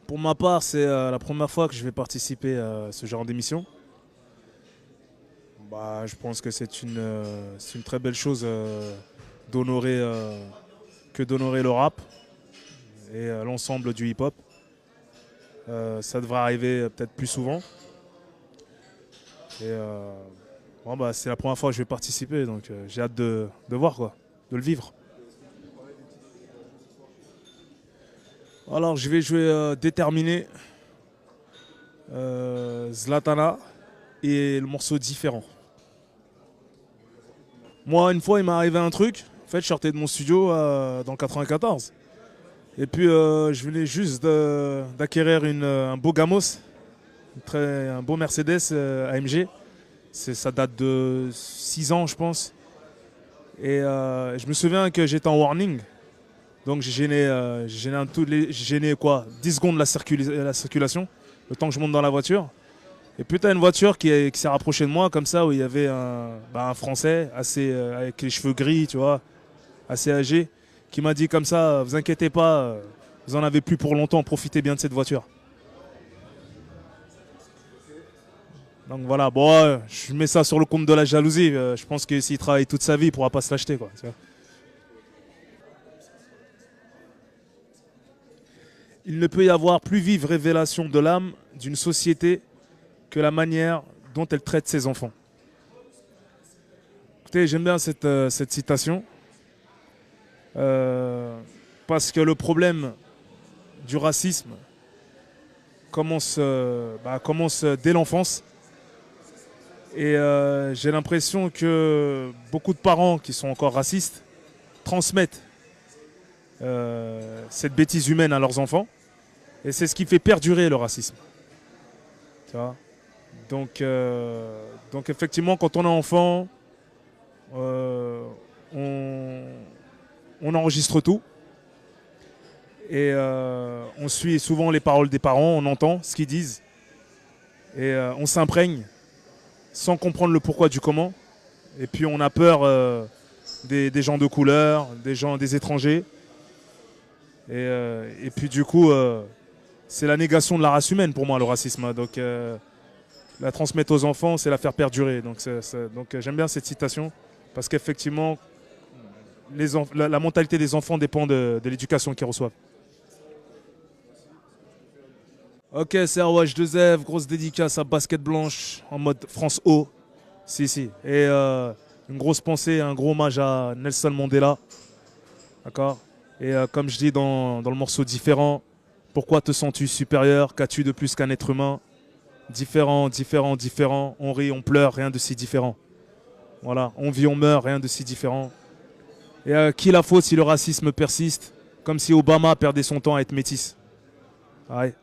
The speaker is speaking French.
Pour ma part, c'est la première fois que je vais participer à ce genre d'émission. Bah, je pense que c'est une très belle chose d'honorer que d'honorer le rap et l'ensemble du hip-hop. Ça devrait arriver peut-être plus souvent. Et bon, bah, c'est la première fois que je vais participer, donc j'ai hâte de voir, quoi, de le vivre. Alors, je vais jouer Déterminé, Zlatana et le morceau Différent. Moi, une fois, il m'est arrivé un truc. En fait, je sortais de mon studio dans le 94. Et puis, je venais juste d'acquérir un beau Gamos, un beau Mercedes AMG. Ça date de 6 ans, je pense. Et je me souviens que j'étais en warning. Donc, j'ai gêné quoi, 10 secondes la circulation, le temps que je monte dans la voiture. Et puis, t'as une voiture qui s'est rapprochée de moi, comme ça, où il y avait un Français, avec les cheveux gris, tu vois, assez âgé, qui m'a dit comme ça, vous inquiétez pas, vous en avez plus pour longtemps, profitez bien de cette voiture. Donc voilà, bon, je mets ça sur le compte de la jalousie. Je pense que s'il travaille toute sa vie, il pourra pas se l'acheter, quoi. Tu vois. Il ne peut y avoir plus vive révélation de l'âme d'une société que la manière dont elle traite ses enfants. Écoutez, j'aime bien cette citation parce que le problème du racisme commence dès l'enfance. Et j'ai l'impression que beaucoup de parents qui sont encore racistes transmettent cette bêtise humaine à leurs enfants. Et c'est ce qui fait perdurer le racisme. Tu vois. Donc effectivement, quand on est enfant, euh, on, on enregistre tout. Et on suit souvent les paroles des parents, on entend ce qu'ils disent. Et on s'imprègne sans comprendre le pourquoi du comment. Et puis on a peur des gens de couleur, des étrangers. Et puis du coup, c'est la négation de la race humaine pour moi, le racisme. Donc la transmettre aux enfants, c'est la faire perdurer. Donc j'aime bien cette citation, parce qu'effectivement, la mentalité des enfants dépend de l'éducation qu'ils reçoivent. Ok, c'est ROH2F, grosse dédicace à Basket Blanche, en mode France O. Si, si. Et une grosse pensée, un gros hommage à Nelson Mandela. D'accord. Et comme je dis dans le morceau Différent, pourquoi te sens-tu supérieur? Qu'as-tu de plus qu'un être humain? Différent, différent, différent. On rit, on pleure, rien de si différent. Voilà. On vit, on meurt, rien de si différent. Et qui la faute si le racisme persiste? Comme si Obama perdait son temps à être métis. Ouais.